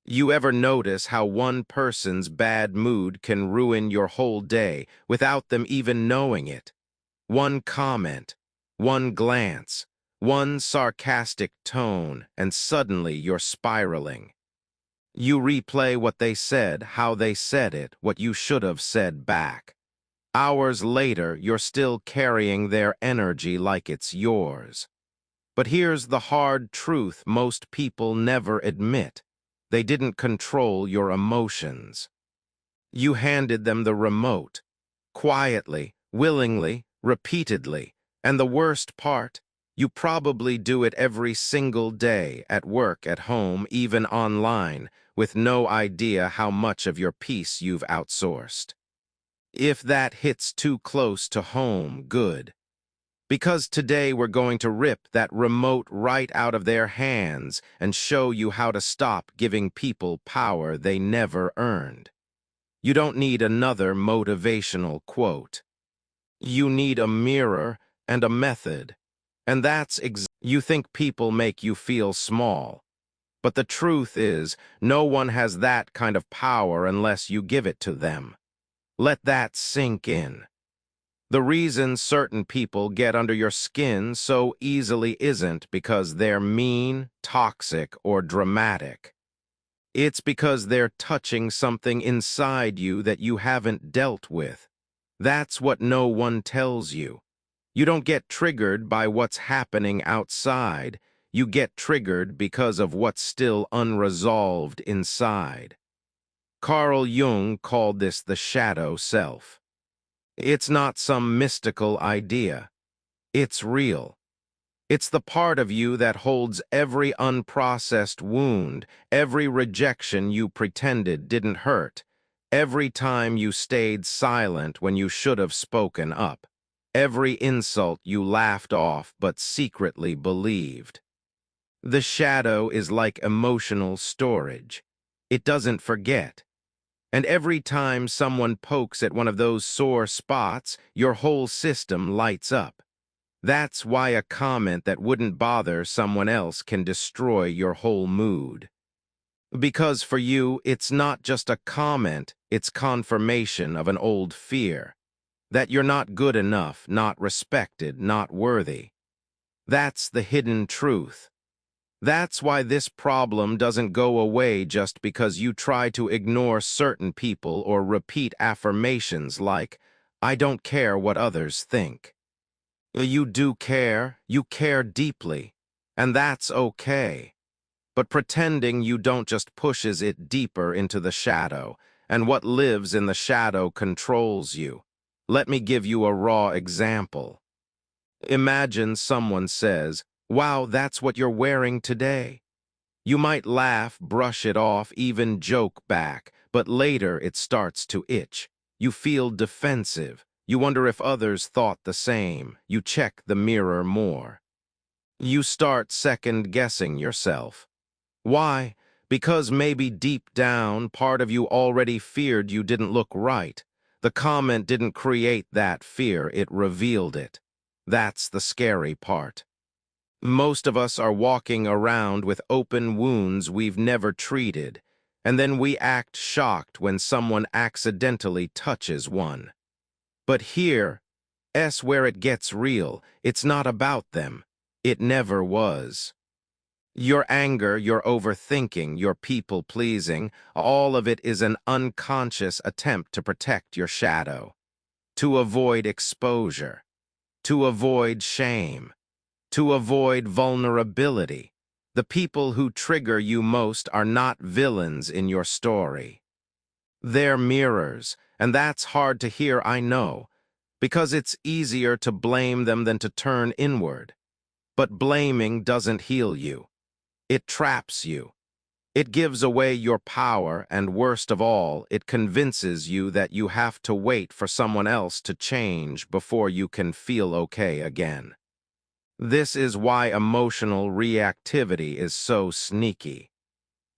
You ever notice how one person's bad mood can ruin your whole day without them even knowing it? One comment, one glance, one sarcastic tone, and suddenly you're spiraling. You replay what they said, how they said it, what you should have said back. Hours later, you're still carrying their energy like it's yours. But here's the hard truth most people never admit. They didn't control your emotions. You handed them the remote, quietly, willingly, repeatedly. And the worst part, you probably do it every single day, at work, at home, even online, with no idea how much of your peace you've outsourced. If that hits too close to home, good. Because today we're going to rip that remote right out of their hands and show you how to stop giving people power they never earned. You don't need another motivational quote. You need a mirror and a method. And you think people make you feel small. But the truth is, no one has that kind of power unless you give it to them. Let that sink in. The reason certain people get under your skin so easily isn't because they're mean, toxic, or dramatic. It's because they're touching something inside you that you haven't dealt with. That's what no one tells you. You don't get triggered by what's happening outside. You get triggered because of what's still unresolved inside. Carl Jung called this the shadow self. It's not some mystical idea. It's real. It's the part of you that holds every unprocessed wound, every rejection you pretended didn't hurt, every time you stayed silent when you should have spoken up, every insult you laughed off but secretly believed. The shadow is like emotional storage. It doesn't forget. And every time someone pokes at one of those sore spots, your whole system lights up. That's why a comment that wouldn't bother someone else can destroy your whole mood. Because for you, it's not just a comment, it's confirmation of an old fear. That you're not good enough, not respected, not worthy. That's the hidden truth. That's why this problem doesn't go away just because you try to ignore certain people or repeat affirmations like, "I don't care what others think." You do care, you care deeply, and that's okay. But pretending you don't just pushes it deeper into the shadow, and what lives in the shadow controls you. Let me give you a raw example. Imagine someone says, "Wow, that's what you're wearing today." You might laugh, brush it off, even joke back, but later it starts to itch. You feel defensive. You wonder if others thought the same. You check the mirror more. You start second-guessing yourself. Why? Because maybe deep down, part of you already feared you didn't look right. The comment didn't create that fear, it revealed it. That's the scary part. Most of us are walking around with open wounds we've never treated, and then we act shocked when someone accidentally touches one. But here's where it gets real. It's not about them. It never was. Your anger, your overthinking, your people-pleasing, all of it is an unconscious attempt to protect your shadow, to avoid exposure, to avoid shame, to avoid vulnerability. The people who trigger you most are not villains in your story. They're mirrors, and that's hard to hear, I know, because it's easier to blame them than to turn inward. But blaming doesn't heal you. It traps you. It gives away your power, and worst of all, it convinces you that you have to wait for someone else to change before you can feel okay again. This is why emotional reactivity is so sneaky.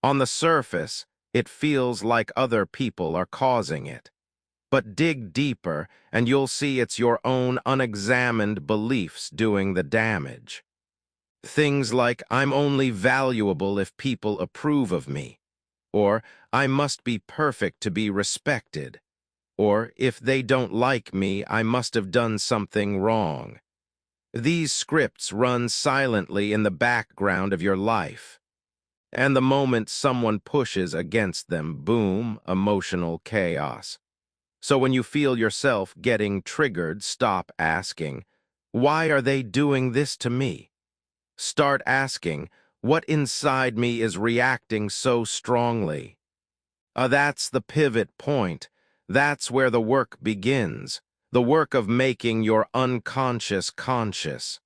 On the surface, it feels like other people are causing it. But dig deeper, and you'll see it's your own unexamined beliefs doing the damage. Things like, "I'm only valuable if people approve of me," or I must be perfect to be respected, or if they don't like me, I must have done something wrong. These scripts run silently in the background of your life. And the moment someone pushes against them, boom, emotional chaos. So when you feel yourself getting triggered, stop asking, why are they doing this to me? Start asking, what inside me is reacting so strongly? That's the pivot point. That's where the work begins. The work of making your unconscious conscious.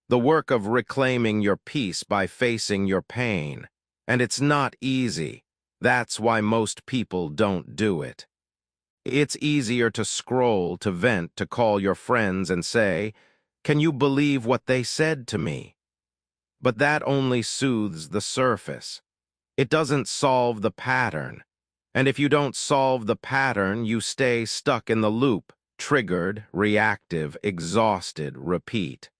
The work of reclaiming your peace by facing your pain. And it's not easy. That's why most people don't do it. It's easier to scroll, to vent, to call your friends and say, "Can you believe what they said to me?" But that only soothes the surface. It doesn't solve the pattern. And if you don't solve the pattern, you stay stuck in the loop, triggered, reactive, exhausted, repeat.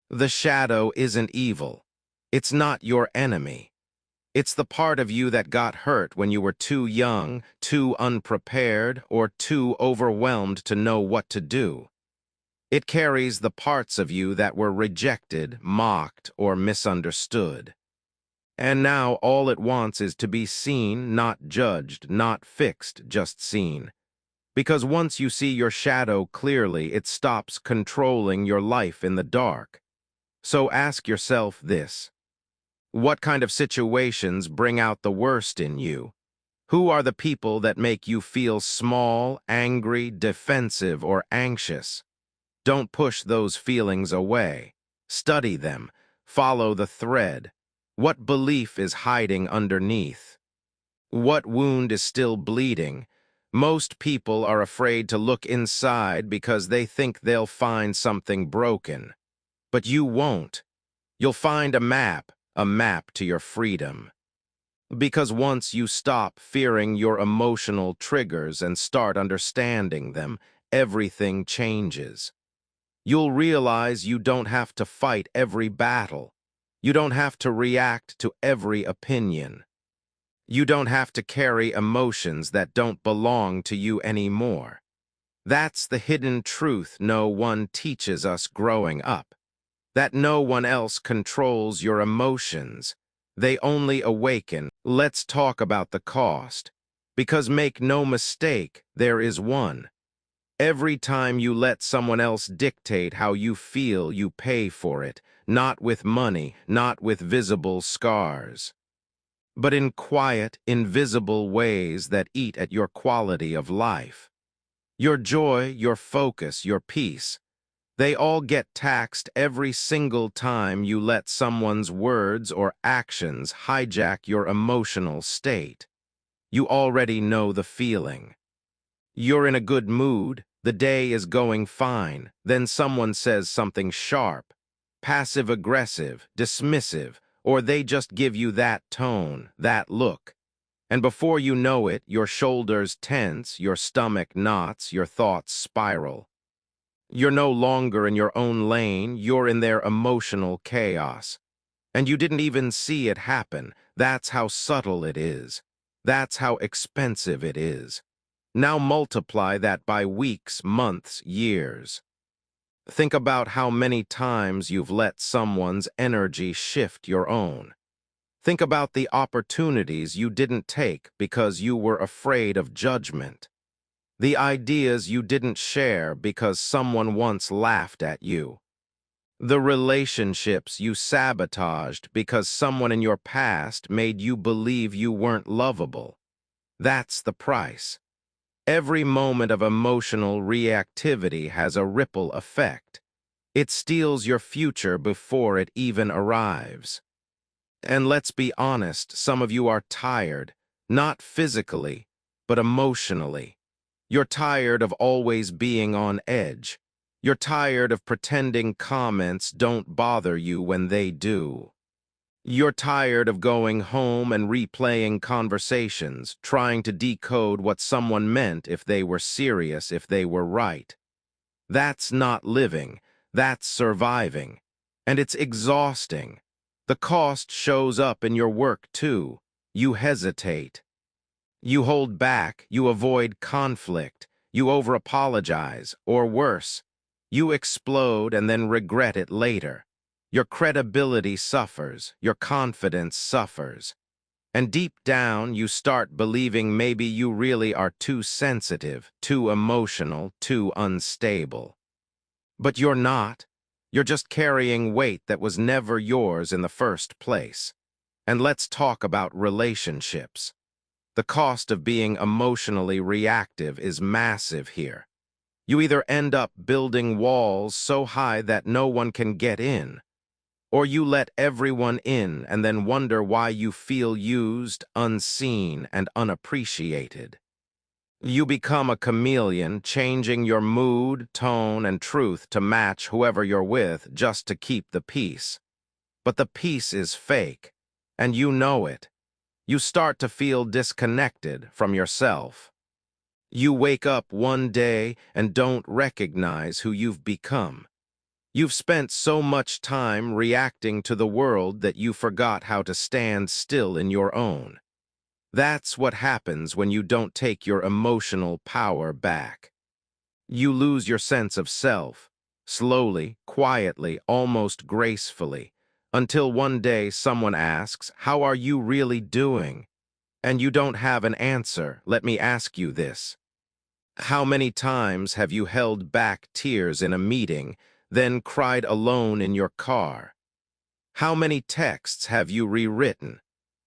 The shadow isn't evil. It's not your enemy. It's the part of you that got hurt when you were too young, too unprepared, or too overwhelmed to know what to do. It carries the parts of you that were rejected, mocked, or misunderstood. And now all it wants is to be seen, not judged, not fixed, just seen. Because once you see your shadow clearly, it stops controlling your life in the dark. So ask yourself this. What kind of situations bring out the worst in you? Who are the people that make you feel small, angry, defensive, or anxious? Don't push those feelings away. Study them. Follow the thread. What belief is hiding underneath? What wound is still bleeding? Most people are afraid to look inside because they think they'll find something broken. But you won't. You'll find a map to your freedom. Because once you stop fearing your emotional triggers and start understanding them, everything changes. You'll realize you don't have to fight every battle. You don't have to react to every opinion. You don't have to carry emotions that don't belong to you anymore. That's the hidden truth no one teaches us growing up. That no one else controls your emotions. They only awaken. Let's talk about the cost. Because make no mistake, there is one. Every time you let someone else dictate how you feel, you pay for it, not with money, not with visible scars, but in quiet, invisible ways that eat at your quality of life. Your joy, your focus, your peace, they all get taxed every single time you let someone's words or actions hijack your emotional state. You already know the feeling. You're in a good mood, the day is going fine, then someone says something sharp, passive-aggressive, dismissive, or they just give you that tone, that look. And before you know it, your shoulders tense, your stomach knots, your thoughts spiral. You're no longer in your own lane, you're in their emotional chaos. And you didn't even see it happen. That's how subtle it is. That's how expensive it is. Now multiply that by weeks, months, years. Think about how many times you've let someone's energy shift your own. Think about the opportunities you didn't take because you were afraid of judgment. The ideas you didn't share because someone once laughed at you. The relationships you sabotaged because someone in your past made you believe you weren't lovable. That's the price. Every moment of emotional reactivity has a ripple effect. It steals your future before it even arrives. And let's be honest, some of you are tired, not physically, but emotionally. You're tired of always being on edge. You're tired of pretending comments don't bother you when they do. You're tired of going home and replaying conversations, trying to decode what someone meant if they were serious, if they were right. That's not living, that's surviving. And it's exhausting. The cost shows up in your work too. You hesitate. You hold back, you avoid conflict, you over-apologize, or worse, you explode and then regret it later. Your credibility suffers, your confidence suffers. And deep down, you start believing maybe you really are too sensitive, too emotional, too unstable. But you're not. You're just carrying weight that was never yours in the first place. And let's talk about relationships. The cost of being emotionally reactive is massive here. You either end up building walls so high that no one can get in, or you let everyone in and then wonder why you feel used, unseen, and unappreciated. You become a chameleon, changing your mood, tone, and truth to match whoever you're with just to keep the peace. But the peace is fake, and you know it. You start to feel disconnected from yourself. You wake up one day and don't recognize who you've become. You've spent so much time reacting to the world that you forgot how to stand still in your own. That's what happens when you don't take your emotional power back. You lose your sense of self, slowly, quietly, almost gracefully, until one day someone asks, "How are you really doing?" And you don't have an answer. Let me ask you this. How many times have you held back tears in a meeting, then cried alone in your car? How many texts have you rewritten,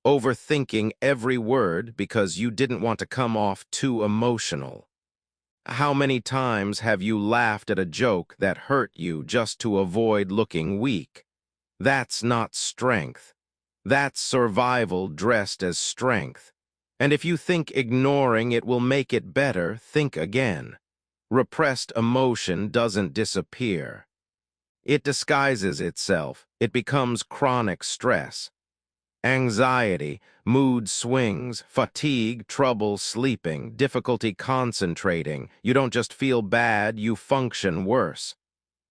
overthinking every word because you didn't want to come off too emotional? How many times have you laughed at a joke that hurt you just to avoid looking weak? That's not strength. That's survival dressed as strength. And if you think ignoring it will make it better, think again. Repressed emotion doesn't disappear. It disguises itself. It becomes chronic stress. Anxiety, mood swings, fatigue, trouble sleeping, difficulty concentrating. You don't just feel bad, you function worse.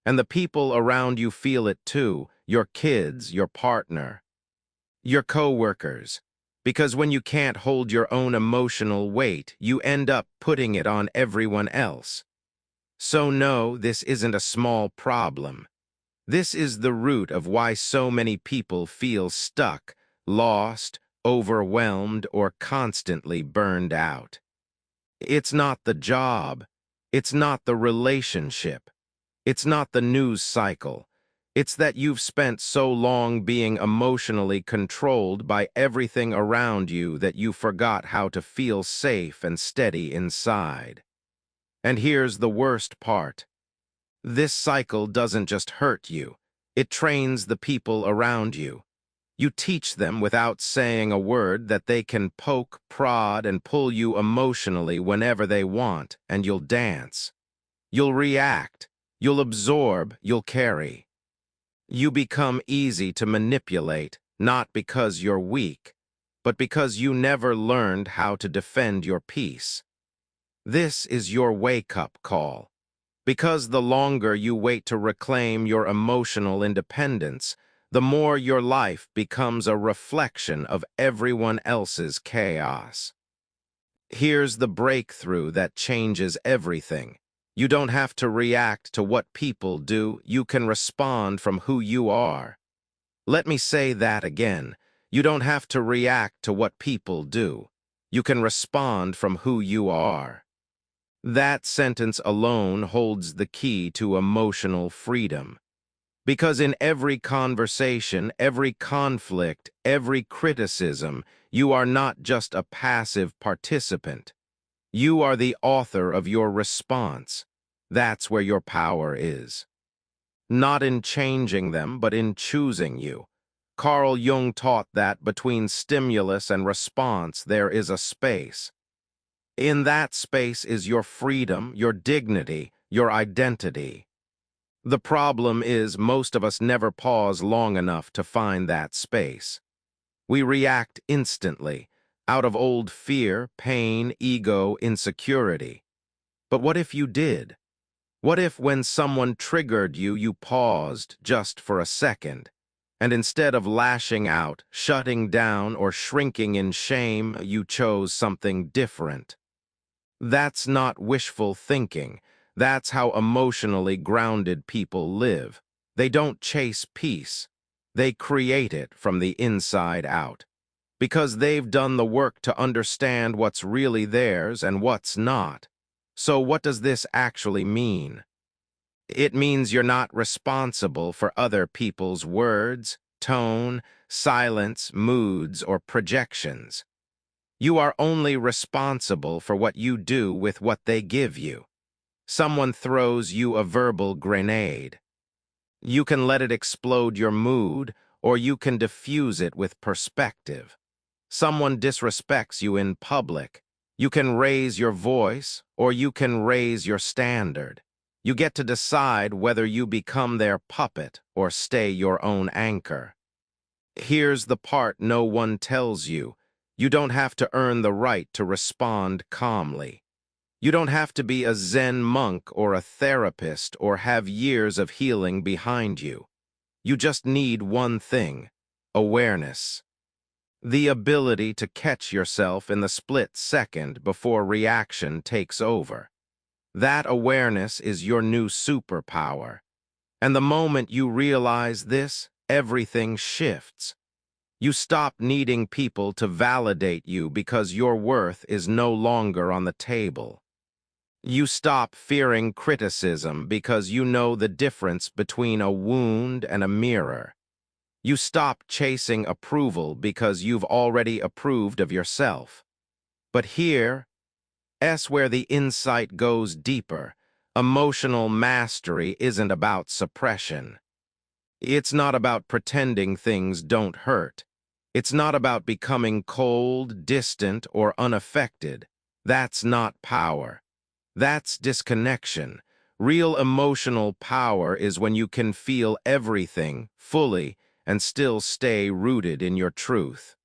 And the people around you feel it too, your kids, your partner, your coworkers. Because when you can't hold your own emotional weight, you end up putting it on everyone else. So no, this isn't a small problem. This is the root of why so many people feel stuck, lost, overwhelmed, or constantly burned out. It's not the job. It's not the relationship. It's not the news cycle. It's that you've spent so long being emotionally controlled by everything around you that you forgot how to feel safe and steady inside. And here's the worst part. This cycle doesn't just hurt you. It trains the people around you. You teach them without saying a word that they can poke, prod, and pull you emotionally whenever they want, and you'll dance. You'll react. You'll absorb. You'll carry. You become easy to manipulate, not because you're weak, but because you never learned how to defend your peace. This is your wake-up call. Because the longer you wait to reclaim your emotional independence, the more your life becomes a reflection of everyone else's chaos. Here's the breakthrough that changes everything. You don't have to react to what people do. You can respond from who you are. Let me say that again. You don't have to react to what people do. You can respond from who you are. That sentence alone holds the key to emotional freedom. Because in every conversation, every conflict, every criticism, you are not just a passive participant. You are the author of your response. That's where your power is. Not in changing them, but in choosing you. Carl Jung taught that between stimulus and response there is a space. In that space is your freedom, your dignity, your identity. The problem is most of us never pause long enough to find that space. We react instantly, out of old fear, pain, ego, insecurity. But what if you did? What if when someone triggered you, you paused just for a second? And instead of lashing out, shutting down, or shrinking in shame, you chose something different. That's not wishful thinking. That's how emotionally grounded people live. They don't chase peace. They create it from the inside out. Because they've done the work to understand what's really theirs and what's not. So what does this actually mean? It means you're not responsible for other people's words, tone, silence, moods, or projections. You are only responsible for what you do with what they give you. Someone throws you a verbal grenade. You can let it explode your mood, or you can diffuse it with perspective. Someone disrespects you in public. You can raise your voice, or you can raise your standard. You get to decide whether you become their puppet or stay your own anchor. Here's the part no one tells you. You don't have to earn the right to respond calmly. You don't have to be a Zen monk or a therapist or have years of healing behind you. You just need one thing: awareness. The ability to catch yourself in the split second before reaction takes over. That awareness is your new superpower. And the moment you realize this, everything shifts. You stop needing people to validate you because your worth is no longer on the table. You stop fearing criticism because you know the difference between a wound and a mirror. You stop chasing approval because you've already approved of yourself. But here's where the insight goes deeper. Emotional mastery isn't about suppression. It's not about pretending things don't hurt. It's not about becoming cold, distant, or unaffected. That's not power. That's disconnection. Real emotional power is when you can feel everything fully and still stay rooted in your truth.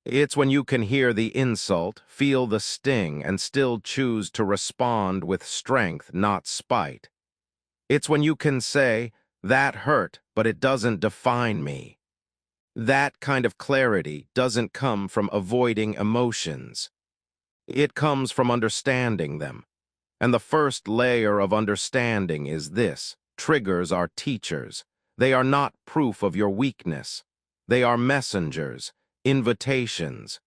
It's when you can hear the insult, feel the sting, and still choose to respond with strength, not spite. It's when you can say, "That hurt, but it doesn't define me." That kind of clarity doesn't come from avoiding emotions. It comes from understanding them. And the first layer of understanding is this: triggers are teachers. They are not proof of your weakness. They are messengers, invitations.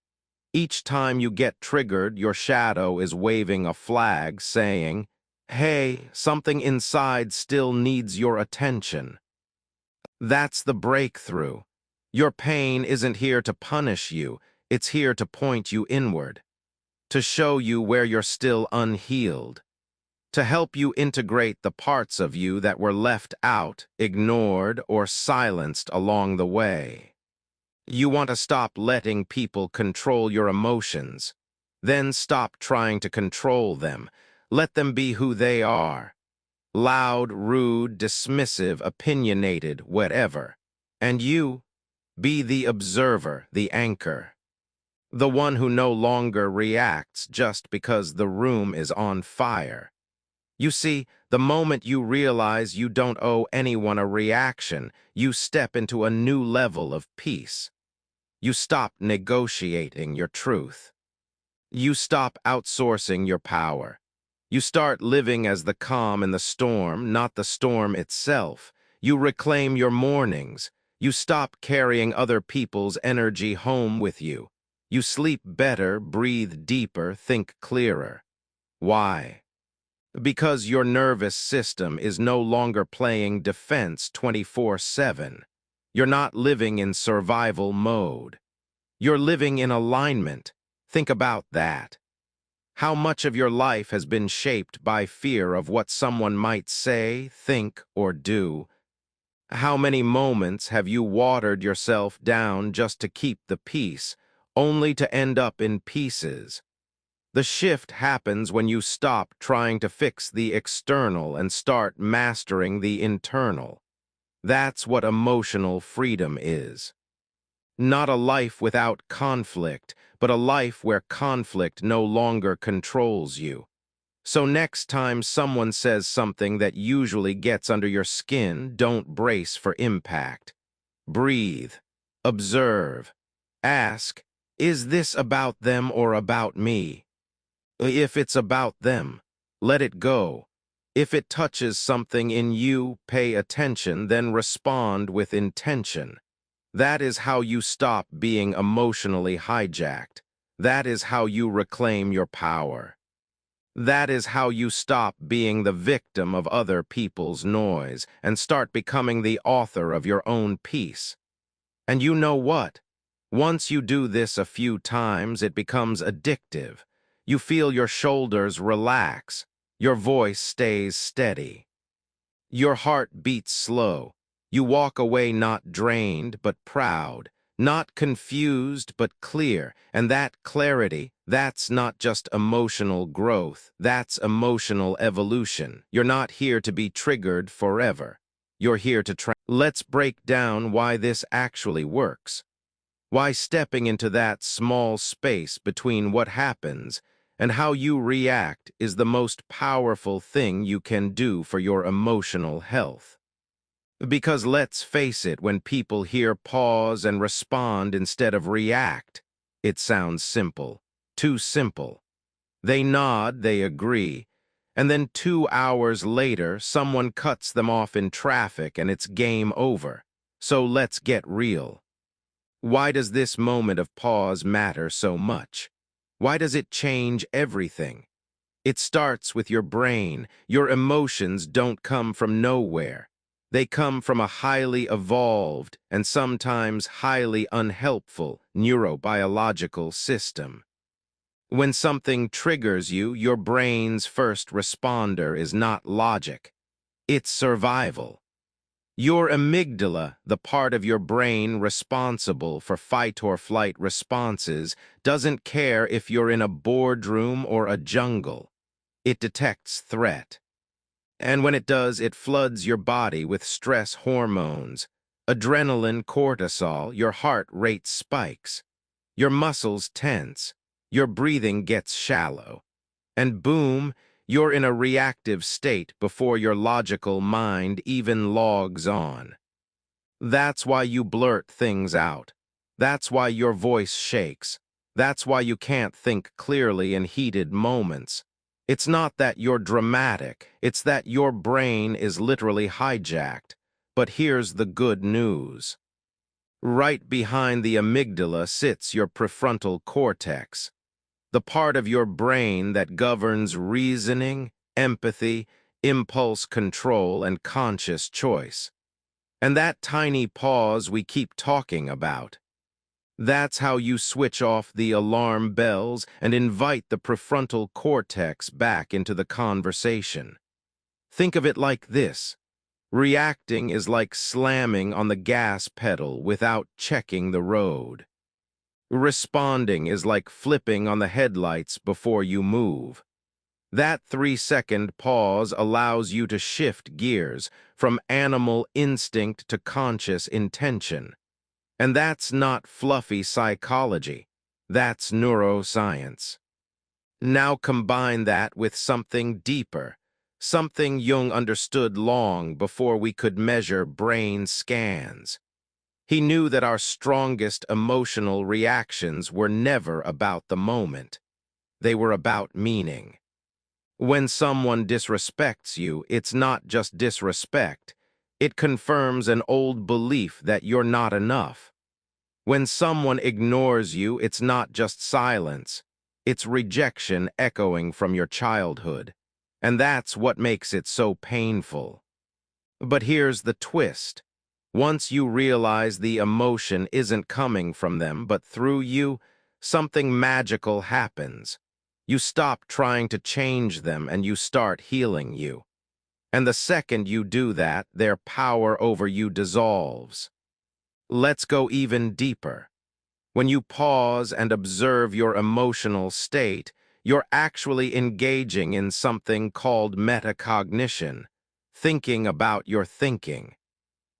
Each time you get triggered, your shadow is waving a flag saying, "Hey, something inside still needs your attention." That's the breakthrough. Your pain isn't here to punish you. It's here to point you inward, to show you where you're still unhealed, to help you integrate the parts of you that were left out, ignored, or silenced along the way. You want to stop letting people control your emotions. Then stop trying to control them. Let them be who they are. Loud, rude, dismissive, opinionated, whatever. And you, be the observer, the anchor. The one who no longer reacts just because the room is on fire. You see, the moment you realize you don't owe anyone a reaction, you step into a new level of peace. You stop negotiating your truth. You stop outsourcing your power. You start living as the calm in the storm, not the storm itself. You reclaim your mornings. You stop carrying other people's energy home with you. You sleep better, breathe deeper, think clearer. Why? Because your nervous system is no longer playing defense 24/7. You're not living in survival mode. You're living in alignment. Think about that. How much of your life has been shaped by fear of what someone might say, think, or do? How many moments have you watered yourself down just to keep the peace, only to end up in pieces? The shift happens when you stop trying to fix the external and start mastering the internal. That's what emotional freedom is. Not a life without conflict, but a life where conflict no longer controls you. So next time someone says something that usually gets under your skin, don't brace for impact. Breathe. Observe. Ask, is this about them or about me? If it's about them, let it go. If it touches something in you, pay attention, then respond with intention. That is how you stop being emotionally hijacked. That is how you reclaim your power. That is how you stop being the victim of other people's noise and start becoming the author of your own peace. And you know what? Once you do this a few times, it becomes addictive. You feel your shoulders relax. Your voice stays steady. Your heart beats slow. You walk away not drained, but proud. Not confused, but clear. And that clarity, that's not just emotional growth. That's emotional evolution. You're not here to be triggered forever. You're here to try. Let's break down why this actually works. Why stepping into that small space between what happens and how you react is the most powerful thing you can do for your emotional health. Because let's face it, when people hear pause and respond instead of react, it sounds simple, too simple. They nod, they agree, and then 2 hours later, someone cuts them off in traffic and it's game over. So let's get real. Why does this moment of pause matter so much? Why does it change everything? It starts with your brain. Your emotions don't come from nowhere. They come from a highly evolved and sometimes highly unhelpful neurobiological system. When something triggers you, your brain's first responder is not logic. It's survival. Your amygdala, the part of your brain responsible for fight or flight responses, doesn't care if you're in a boardroom or a jungle. It detects threat. And when it does, it floods your body with stress hormones. Adrenaline, cortisol, your heart rate spikes. Your muscles tense. Your breathing gets shallow. And boom, you're in a reactive state before your logical mind even logs on. That's why you blurt things out. That's why your voice shakes. That's why you can't think clearly in heated moments. It's not that you're dramatic, it's that your brain is literally hijacked. But here's the good news. Right behind the amygdala sits your prefrontal cortex, the part of your brain that governs reasoning, empathy, impulse control, and conscious choice. And that tiny pause we keep talking about. That's how you switch off the alarm bells and invite the prefrontal cortex back into the conversation. Think of it like this. Reacting is like slamming on the gas pedal without checking the road. Responding is like flipping on the headlights before you move. That 3-second pause allows you to shift gears from animal instinct to conscious intention. And that's not fluffy psychology. That's neuroscience. Now combine that with something deeper, something Jung understood long before we could measure brain scans. He knew that our strongest emotional reactions were never about the moment. They were about meaning. When someone disrespects you, it's not just disrespect. It confirms an old belief that you're not enough. When someone ignores you, it's not just silence. It's rejection echoing from your childhood. And that's what makes it so painful. But here's the twist. Once you realize the emotion isn't coming from them, but through you, something magical happens. You stop trying to change them and you start healing you. And the second you do that, their power over you dissolves. Let's go even deeper. When you pause and observe your emotional state, you're actually engaging in something called metacognition, thinking about your thinking.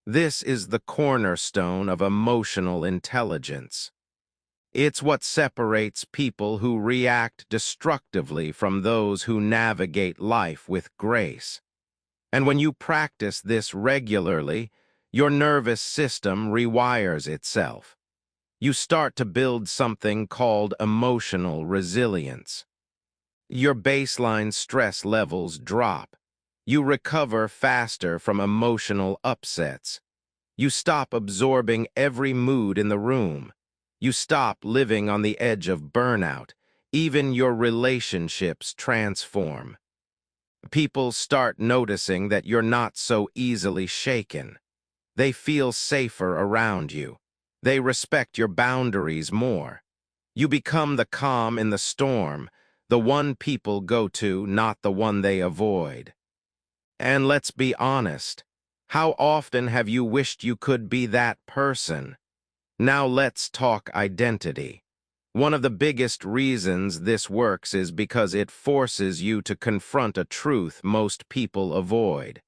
This is the cornerstone of emotional intelligence. It's what separates people who react destructively from those who navigate life with grace. And when you practice this regularly, your nervous system rewires itself. You start to build something called emotional resilience. Your baseline stress levels drop. You recover faster from emotional upsets. You stop absorbing every mood in the room. You stop living on the edge of burnout. Even your relationships transform. People start noticing that you're not so easily shaken. They feel safer around you. They respect your boundaries more. You become the calm in the storm, the one people go to, not the one they avoid. And let's be honest, how often have you wished you could be that person? Now let's talk identity. One of the biggest reasons this works is because it forces you to confront a truth most people avoid.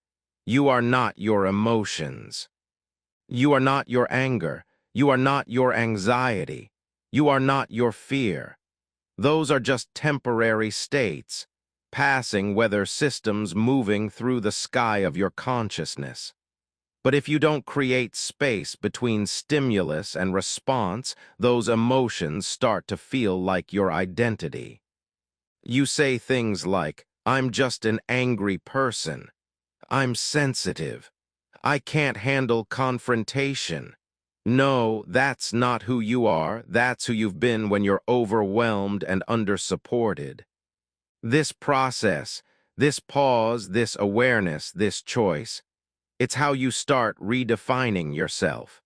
You are not your emotions. You are not your anger. You are not your anxiety. You are not your fear. Those are just temporary states, passing weather systems moving through the sky of your consciousness. But if you don't create space between stimulus and response, those emotions start to feel like your identity. You say things like, "I'm just an angry person. I'm sensitive. I can't handle confrontation." No, that's not who you are. That's who you've been when you're overwhelmed and undersupported. This process, this pause, this awareness, this choice, it's how you start redefining yourself.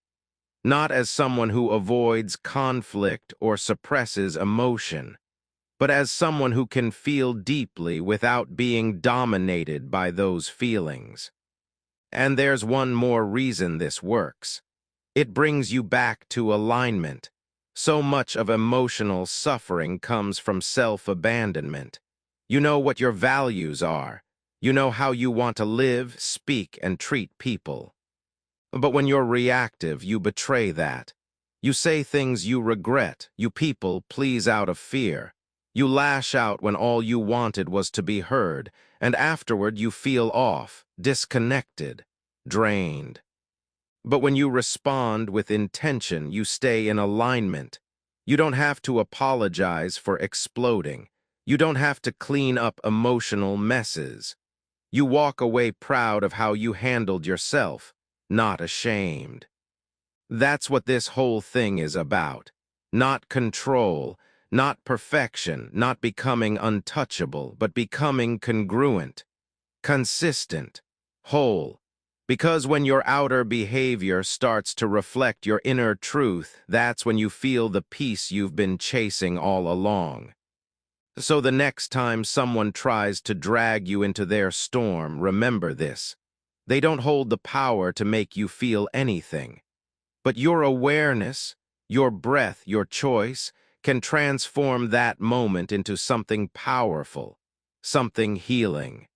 Not as someone who avoids conflict or suppresses emotion, but as someone who can feel deeply without being dominated by those feelings. And there's one more reason this works. It brings you back to alignment. So much of emotional suffering comes from self-abandonment. You know what your values are. You know how you want to live, speak, and treat people. But when you're reactive, you betray that. You say things you regret. You people please out of fear. You lash out when all you wanted was to be heard, and afterward you feel off, disconnected, drained. But when you respond with intention, you stay in alignment. You don't have to apologize for exploding. You don't have to clean up emotional messes. You walk away proud of how you handled yourself, not ashamed. That's what this whole thing is about. Not control, not perfection, not becoming untouchable, but becoming congruent, consistent, whole. Because when your outer behavior starts to reflect your inner truth, that's when you feel the peace you've been chasing all along. So the next time someone tries to drag you into their storm, remember this. They don't hold the power to make you feel anything. But your awareness, your breath, your choice, can transform that moment into something powerful, something healing.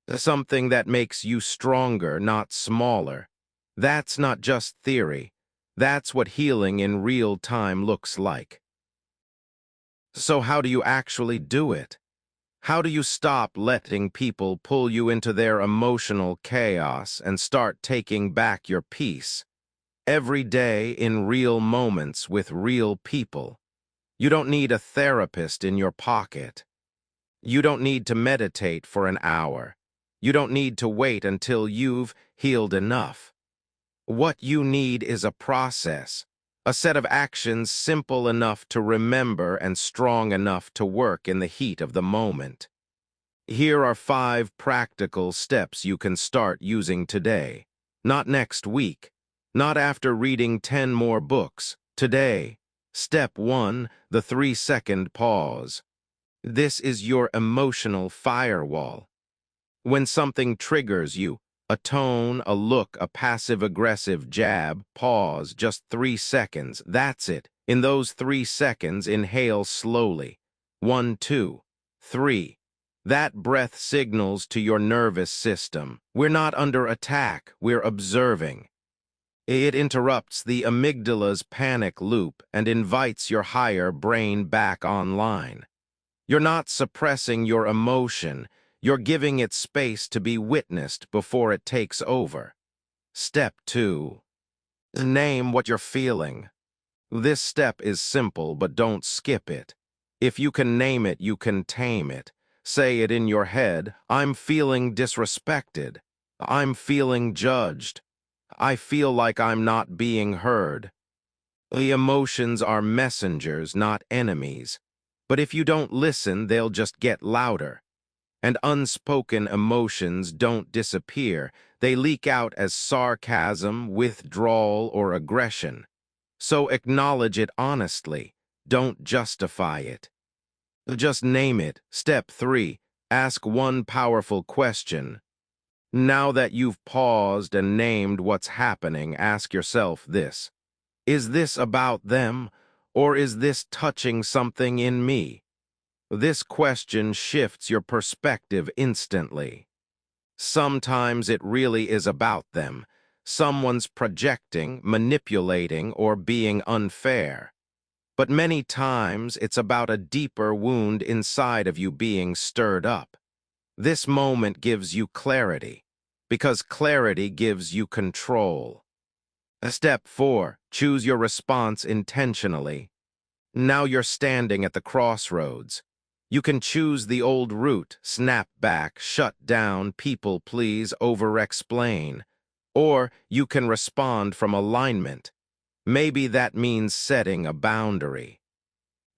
Something that makes you stronger, not smaller. That's not just theory. That's what healing in real time looks like. So how do you actually do it? How do you stop letting people pull you into their emotional chaos and start taking back your peace? Every day in real moments with real people. You don't need a therapist in your pocket. You don't need to meditate for an hour. You don't need to wait until you've healed enough. What you need is a process, a set of actions simple enough to remember and strong enough to work in the heat of the moment. Here are 5 practical steps you can start using today. Not next week. Not after reading 10 more books. Today. Step 1, the 3-second pause. This is your emotional firewall. When something triggers you, a tone, a look, a passive-aggressive jab, pause, just 3 seconds, that's it. In those 3 seconds, inhale slowly. 1, 2, 3. That breath signals to your nervous system. We're not under attack, we're observing. It interrupts the amygdala's panic loop and invites your higher brain back online. You're not suppressing your emotion, you're giving it space to be witnessed before it takes over. Step 2. Name what you're feeling. This step is simple, but don't skip it. If you can name it, you can tame it. Say it in your head: I'm feeling disrespected. I'm feeling judged. I feel like I'm not being heard. The emotions are messengers, not enemies. But if you don't listen, they'll just get louder. And unspoken emotions don't disappear. They leak out as sarcasm, withdrawal, or aggression. So acknowledge it honestly. Don't justify it. Just name it. Step 3. Ask one powerful question. Now that you've paused and named what's happening, ask yourself this: is this about them, or is this touching something in me? This question shifts your perspective instantly. Sometimes it really is about them. Someone's projecting, manipulating, or being unfair. But many times it's about a deeper wound inside of you being stirred up. This moment gives you clarity, because clarity gives you control. Step 4. Choose your response intentionally. Now you're standing at the crossroads. You can choose the old route: snap back, shut down, people please, over-explain. Or you can respond from alignment. Maybe that means setting a boundary.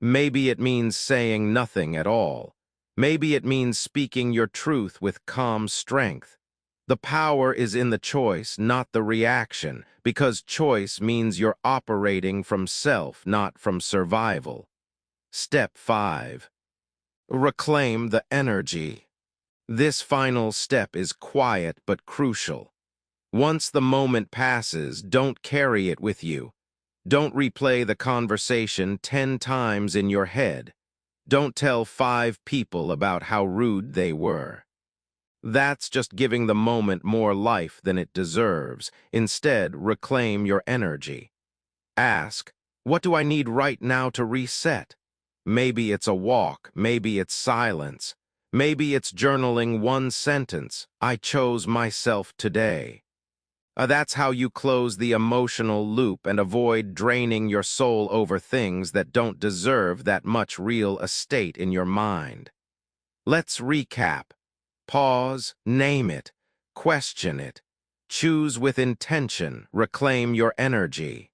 Maybe it means saying nothing at all. Maybe it means speaking your truth with calm strength. The power is in the choice, not the reaction, because choice means you're operating from self, not from survival. Step 5. Reclaim the energy. This final step is quiet but crucial. Once the moment passes, don't carry it with you. Don't replay the conversation 10 times in your head. Don't tell 5 people about how rude they were. That's just giving the moment more life than it deserves. Instead, reclaim your energy. Ask, what do I need right now to reset? Maybe it's a walk, maybe it's silence. Maybe it's journaling one sentence: I chose myself today. That's how you close the emotional loop and avoid draining your soul over things that don't deserve that much real estate in your mind. Let's recap. Pause, name it, question it, choose with intention, reclaim your energy.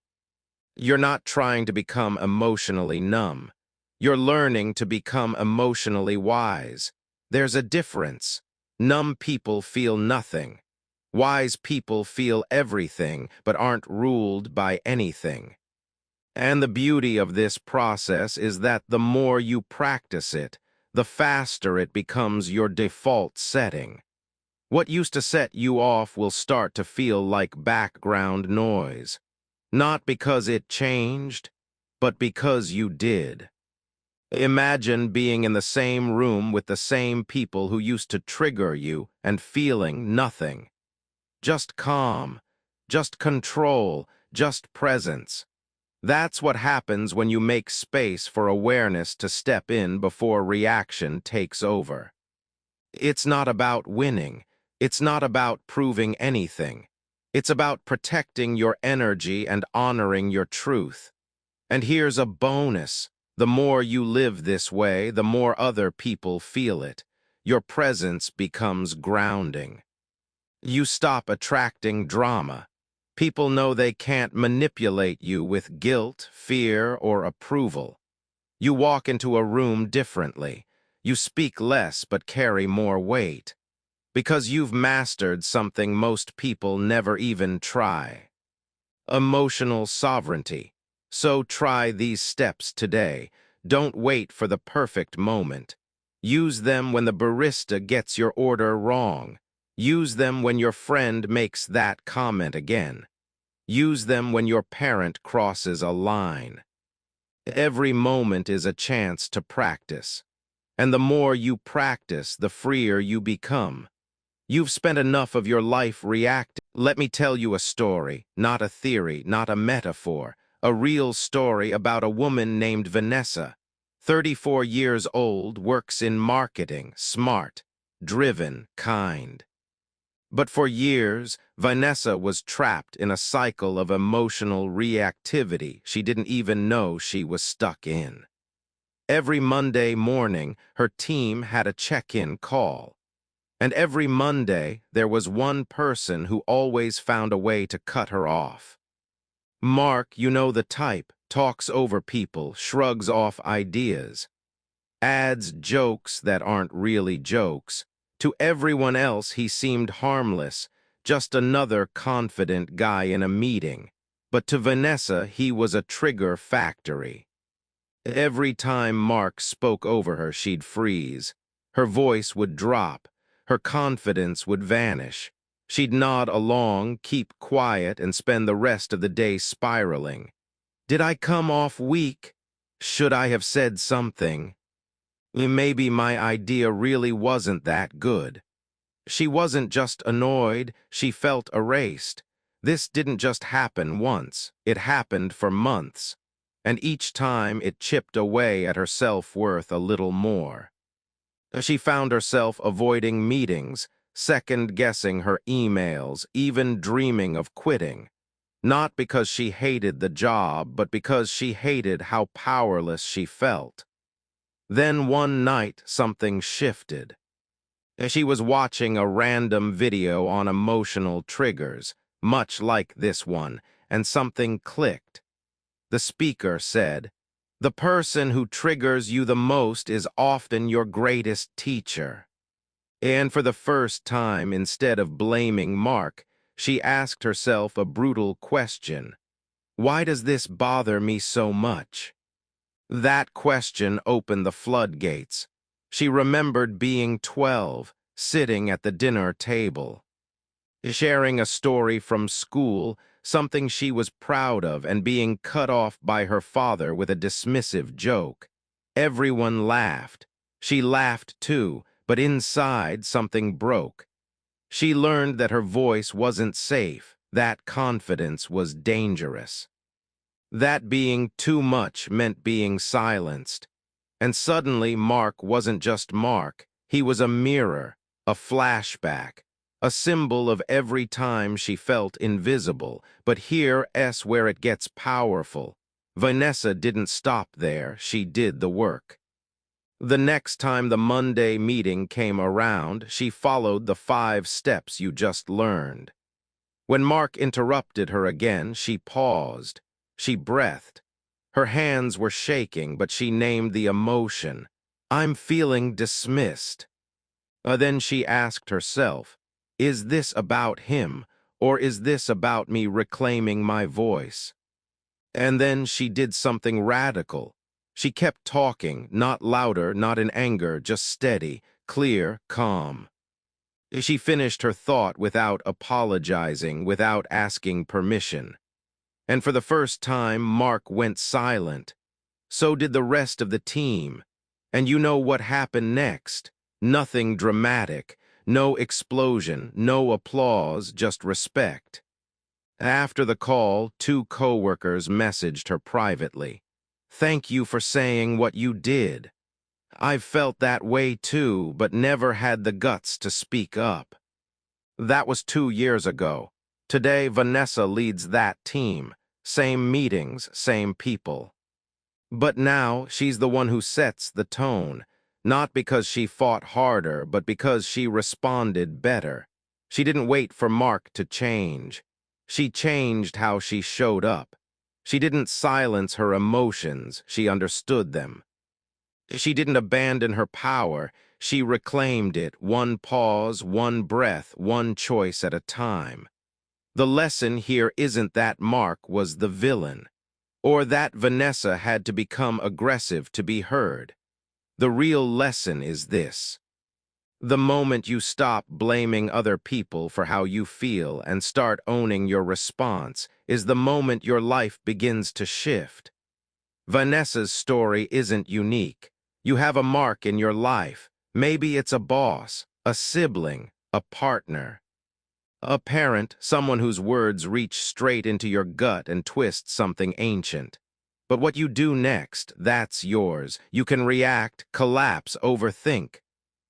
You're not trying to become emotionally numb. You're learning to become emotionally wise. There's a difference. Numb people feel nothing. Wise people feel everything, but aren't ruled by anything. And the beauty of this process is that the more you practice it, the faster it becomes your default setting. What used to set you off will start to feel like background noise. Not because it changed, but because you did. Imagine being in the same room with the same people who used to trigger you and feeling nothing. Just calm, just control, just presence. That's what happens when you make space for awareness to step in before reaction takes over. It's not about winning. It's not about proving anything. It's about protecting your energy and honoring your truth. And here's a bonus. The more you live this way, the more other people feel it. Your presence becomes grounding. You stop attracting drama. People know they can't manipulate you with guilt, fear, or approval. You walk into a room differently. You speak less but carry more weight. Because you've mastered something most people never even try: emotional sovereignty. So try these steps today. Don't wait for the perfect moment. Use them when the barista gets your order wrong. Use them when your friend makes that comment again. Use them when your parent crosses a line. Every moment is a chance to practice. And the more you practice, the freer you become. You've spent enough of your life reacting. Let me tell you a story, not a theory, not a metaphor. A real story about a woman named Vanessa. 34 years old, works in marketing, smart, driven, kind. But for years, Vanessa was trapped in a cycle of emotional reactivity she didn't even know she was stuck in. Every Monday morning, her team had a check-in call. And every Monday, there was one person who always found a way to cut her off. Mark, you know the type, talks over people, shrugs off ideas, adds jokes that aren't really jokes. To everyone else, he seemed harmless, just another confident guy in a meeting. But to Vanessa, he was a trigger factory. Every time Mark spoke over her, she'd freeze. Her voice would drop. Her confidence would vanish. She'd nod along, keep quiet, and spend the rest of the day spiraling. Did I come off weak? Should I have said something? Maybe my idea really wasn't that good. She wasn't just annoyed, she felt erased. This didn't just happen once, it happened for months. And each time it chipped away at her self-worth a little more. She found herself avoiding meetings, second-guessing her emails, even dreaming of quitting. Not because she hated the job, but because she hated how powerless she felt. Then one night, something shifted. She was watching a random video on emotional triggers, much like this one, and something clicked. The speaker said, "The person who triggers you the most is often your greatest teacher." And for the first time, instead of blaming Mark, she asked herself a brutal question. Why does this bother me so much? That question opened the floodgates. She remembered being 12, sitting at the dinner table, sharing a story from school, something she was proud of, and being cut off by her father with a dismissive joke. Everyone laughed. She laughed too, but inside something broke. She learned that her voice wasn't safe, that confidence was dangerous. That being too much meant being silenced. And suddenly Mark wasn't just Mark, he was a mirror, a flashback, a symbol of every time she felt invisible. But here's where it gets powerful. Vanessa didn't stop there, she did the work. The next time the Monday meeting came around, she followed the 5 steps you just learned. When Mark interrupted her again, she paused. She breathed. Her hands were shaking, but she named the emotion. "I'm feeling dismissed." Then she asked herself, is this about him, or is this about me reclaiming my voice? And then she did something radical. She kept talking, not louder, not in anger, just steady, clear, calm. She finished her thought without apologizing, without asking permission. And for the first time, Mark went silent. So did the rest of the team. And you know what happened next? Nothing dramatic, no explosion, no applause, just respect. After the call, 2 coworkers messaged her privately. "Thank you for saying what you did. I've felt that way too, but never had the guts to speak up." That was 2 years ago. Today, Vanessa leads that team. Same meetings, same people. But now, she's the one who sets the tone. Not because she fought harder, but because she responded better. She didn't wait for Mark to change. She changed how she showed up. She didn't silence her emotions, she understood them. She didn't abandon her power, she reclaimed it, one pause, one breath, one choice at a time. The lesson here isn't that Mark was the villain, or that Vanessa had to become aggressive to be heard. The real lesson is this. The moment you stop blaming other people for how you feel and start owning your response is the moment your life begins to shift. Vanessa's story isn't unique. You have a Mark in your life. Maybe it's a boss, a sibling, a partner, a parent, someone whose words reach straight into your gut and twist something ancient. But what you do next, that's yours. You can react, collapse, overthink,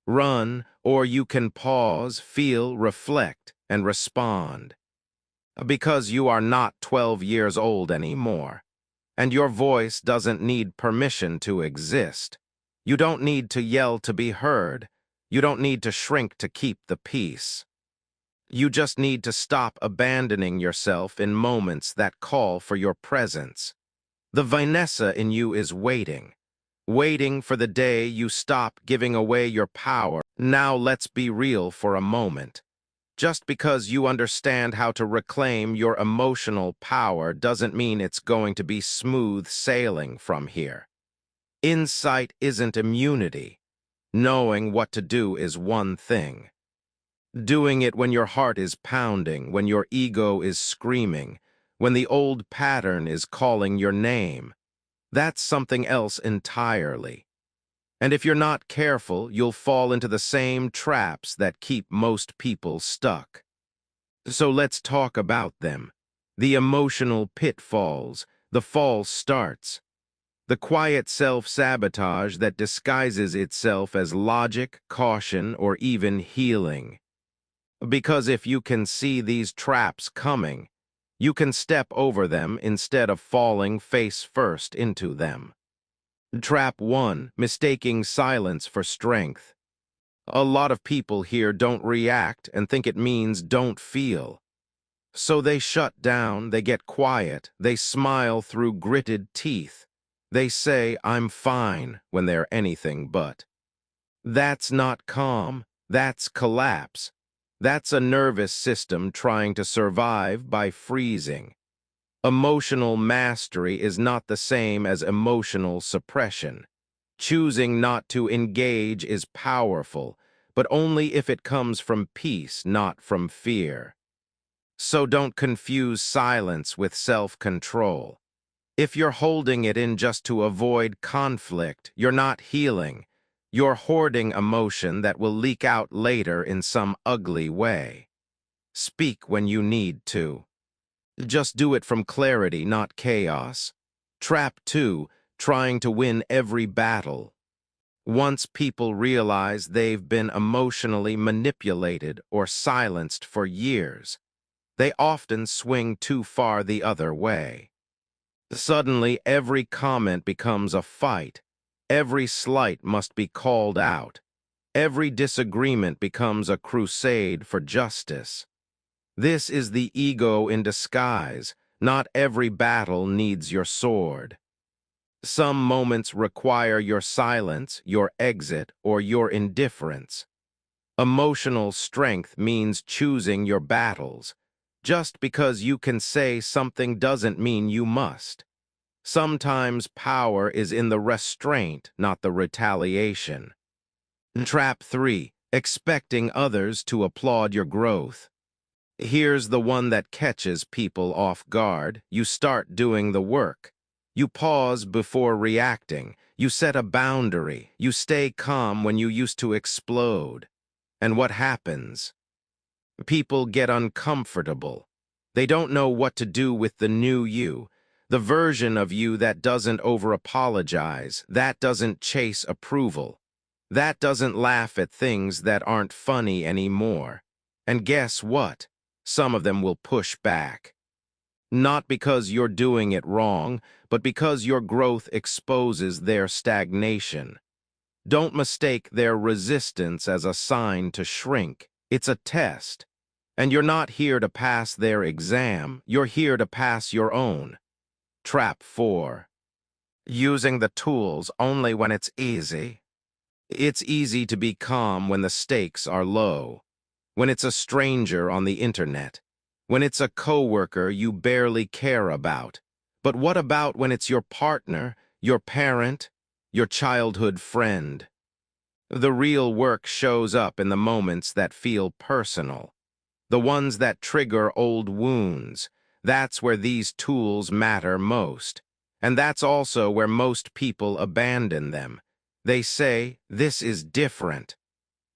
run, or you can pause, feel, reflect. and respond. Because you are not 12 years old anymore, and your voice doesn't need permission to exist. You don't need to yell to be heard. You don't need to shrink to keep the peace. You just need to stop abandoning yourself in moments that call for your presence. The Vanessa in you is waiting for the day you stop giving away your power. Now let's be real for a moment. Just because you understand how to reclaim your emotional power doesn't mean it's going to be smooth sailing from here. Insight isn't immunity. Knowing what to do is one thing. Doing it when your heart is pounding, when your ego is screaming, when the old pattern is calling your name, that's something else entirely. And if you're not careful, you'll fall into the same traps that keep most people stuck. So let's talk about them. The emotional pitfalls, the false starts, the quiet self-sabotage that disguises itself as logic, caution, or even healing. Because if you can see these traps coming, you can step over them instead of falling face first into them. Trap 1. Mistaking silence for strength. A lot of people here don't react and think it means don't feel. So they shut down, they get quiet, they smile through gritted teeth. They say, "I'm fine," when they're anything but. That's not calm, that's collapse. That's a nervous system trying to survive by freezing. Emotional mastery is not the same as emotional suppression. Choosing not to engage is powerful, but only if it comes from peace, not from fear. So don't confuse silence with self-control. If you're holding it in just to avoid conflict, you're not healing. You're hoarding emotion that will leak out later in some ugly way. Speak when you need to. Just do it from clarity, not chaos. Trap 2. Trying to win every battle. Once people realize they've been emotionally manipulated or silenced for years, they often swing too far the other way. Suddenly, every comment becomes a fight. Every slight must be called out. Every disagreement becomes a crusade for justice. This is the ego in disguise. Not every battle needs your sword. Some moments require your silence, your exit, or your indifference. Emotional strength means choosing your battles. Just because you can say something doesn't mean you must. Sometimes power is in the restraint, not the retaliation. Trap 3. Expecting others to applaud your growth. Here's the one that catches people off guard. You start doing the work. You pause before reacting. You set a boundary. You stay calm when you used to explode. And what happens? People get uncomfortable. They don't know what to do with the new you, the version of you that doesn't over-apologize, that doesn't chase approval, that doesn't laugh at things that aren't funny anymore. And guess what? Some of them will push back. Not because you're doing it wrong, but because your growth exposes their stagnation. Don't mistake their resistance as a sign to shrink. It's a test. And you're not here to pass their exam, you're here to pass your own. Trap 4. Using the tools only when it's easy. It's easy to be calm when the stakes are low. When it's a stranger on the internet. When it's a coworker you barely care about. But what about when it's your partner, your parent, your childhood friend? The real work shows up in the moments that feel personal. The ones that trigger old wounds. That's where these tools matter most. And that's also where most people abandon them. They say, "This is different."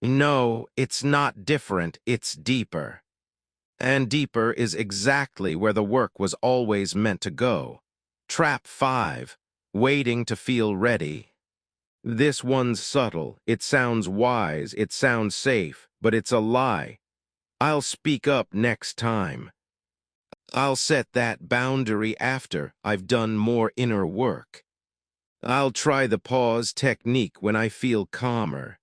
No, it's not different, it's deeper. And deeper is exactly where the work was always meant to go. Trap 5. Waiting to feel ready. This one's subtle, it sounds wise, it sounds safe, but it's a lie. I'll speak up next time. I'll set that boundary after I've done more inner work. I'll try the pause technique when I feel calmer.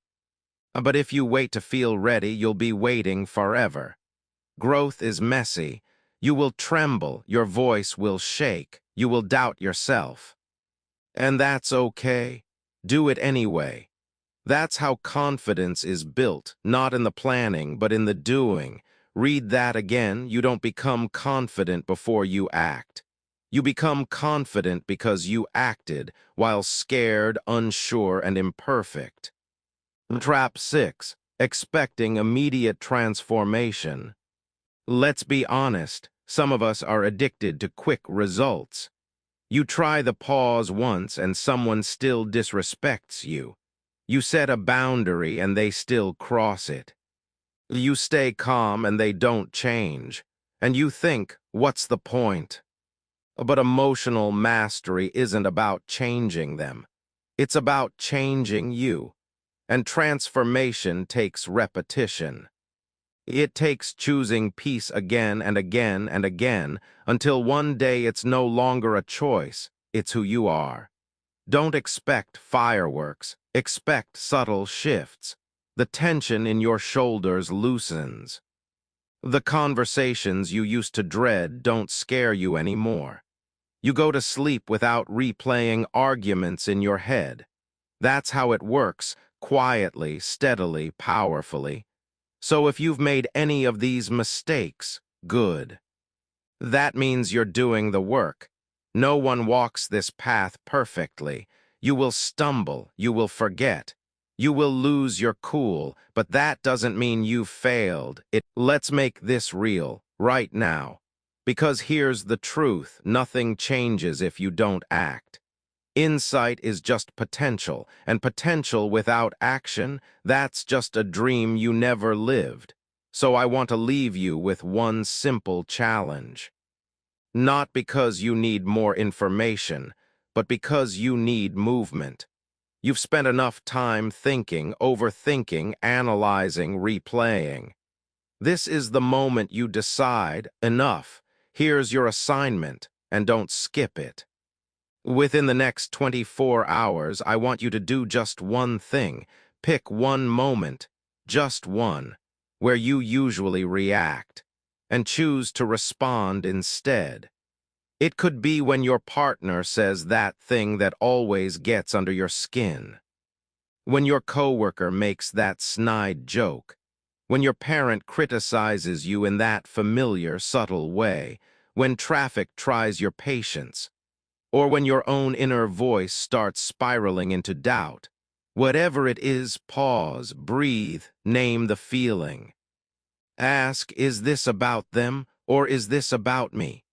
But if you wait to feel ready, you'll be waiting forever. Growth is messy. You will tremble, your voice will shake, you will doubt yourself. And that's okay. Do it anyway. That's how confidence is built, not in the planning, but in the doing. Read that again. You don't become confident before you act. You become confident because you acted while scared, unsure, and imperfect. Trap 6. Expecting immediate transformation. Let's be honest, some of us are addicted to quick results. You try the pause once and someone still disrespects you. You set a boundary and they still cross it. You stay calm and they don't change. And you think, what's the point? But emotional mastery isn't about changing them. It's about changing you. And transformation takes repetition. It takes choosing peace again and again and again until one day it's no longer a choice, it's who you are. Don't expect fireworks, expect subtle shifts. The tension in your shoulders loosens. The conversations you used to dread don't scare you anymore. You go to sleep without replaying arguments in your head. That's how it works, quietly, steadily, powerfully. So if you've made any of these mistakes, good. That means you're doing the work. No one walks this path perfectly. You will stumble, you will forget. You will lose your cool, but that doesn't mean you've failed. Let's make this real, right now. Because here's the truth, nothing changes if you don't act. Insight is just potential, and potential without action, that's just a dream you never lived. So I want to leave you with one simple challenge. Not because you need more information, but because you need movement. You've spent enough time thinking, overthinking, analyzing, replaying. This is the moment you decide, enough. Here's your assignment, and don't skip it. Within the next 24 hours, I want you to do just one thing. Pick one moment, just one, where you usually react, and choose to respond instead. It could be when your partner says that thing that always gets under your skin, when your coworker makes that snide joke, when your parent criticizes you in that familiar, subtle way, when traffic tries your patience, or when your own inner voice starts spiraling into doubt. Whatever it is, pause, breathe, name the feeling. Ask, is this about them, or is this about me?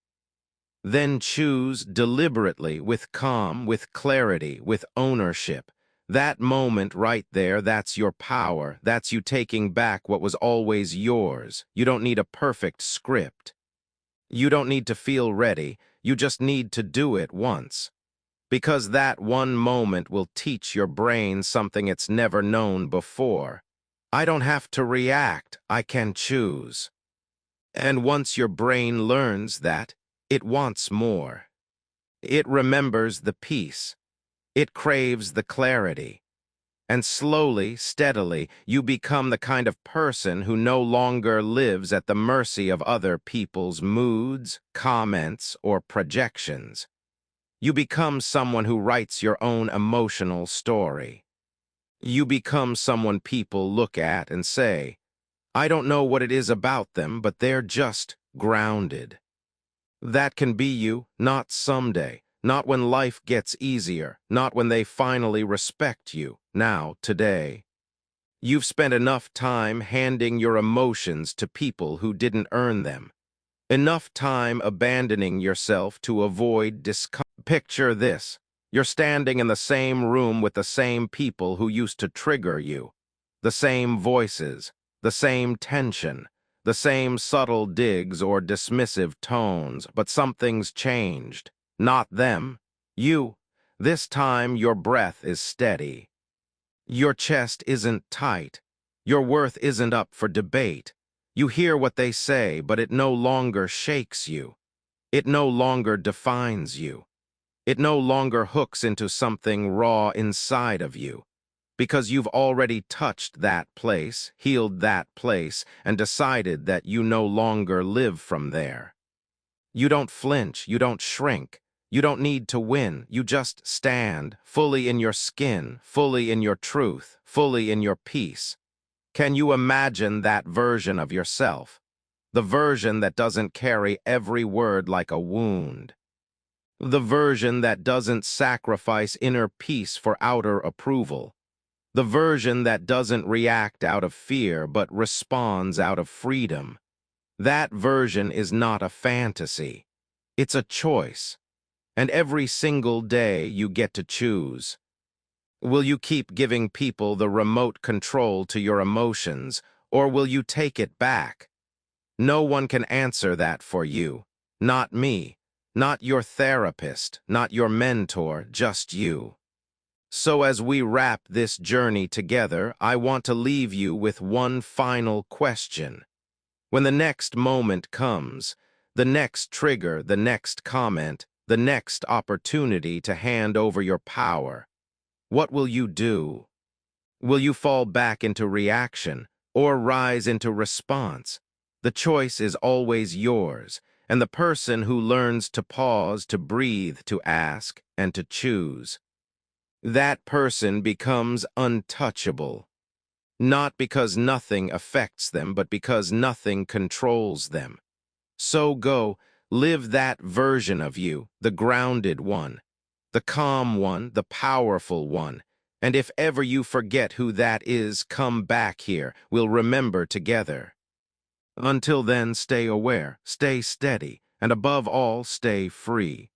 Then choose deliberately, with calm, with clarity, with ownership. That moment right there, that's your power. That's you taking back what was always yours. You don't need a perfect script. You don't need to feel ready. You just need to do it once. Because that one moment will teach your brain something it's never known before. I don't have to react, I can choose. And once your brain learns that, it wants more. It remembers the peace. It craves the clarity. And slowly, steadily, you become the kind of person who no longer lives at the mercy of other people's moods, comments, or projections. You become someone who writes your own emotional story. You become someone people look at and say, I don't know what it is about them, but they're just grounded. That can be you, not someday, not when life gets easier, not when they finally respect you, now, today. You've spent enough time handing your emotions to people who didn't earn them. Enough time abandoning yourself to avoid discomfort. Picture this. You're standing in the same room with the same people who used to trigger you. The same voices, the same tension, the same subtle digs or dismissive tones, but something's changed. Not them. You. This time your breath is steady. Your chest isn't tight. Your worth isn't up for debate. You hear what they say, but it no longer shakes you. It no longer defines you. It no longer hooks into something raw inside of you. Because you've already touched that place, healed that place, and decided that you no longer live from there. You don't flinch, you don't shrink, you don't need to win, you just stand, fully in your skin, fully in your truth, fully in your peace. Can you imagine that version of yourself? The version that doesn't carry every word like a wound. The version that doesn't sacrifice inner peace for outer approval. The version that doesn't react out of fear but responds out of freedom. That version is not a fantasy. It's a choice. And every single day you get to choose. Will you keep giving people the remote control to your emotions, or will you take it back? No one can answer that for you. Not me. Not your therapist. Not your mentor. Just you. So as we wrap this journey together, I want to leave you with one final question. When the next moment comes, the next trigger, the next comment, the next opportunity to hand over your power, what will you do? Will you fall back into reaction or rise into response? The choice is always yours, and the person who learns to pause, to breathe, to ask, and to choose, that person becomes untouchable. Not because nothing affects them, but because nothing controls them. So go, live that version of you, the grounded one, the calm one, the powerful one. And if ever you forget who that is, come back here. We'll remember together. Until then, stay aware, stay steady, and above all, stay free.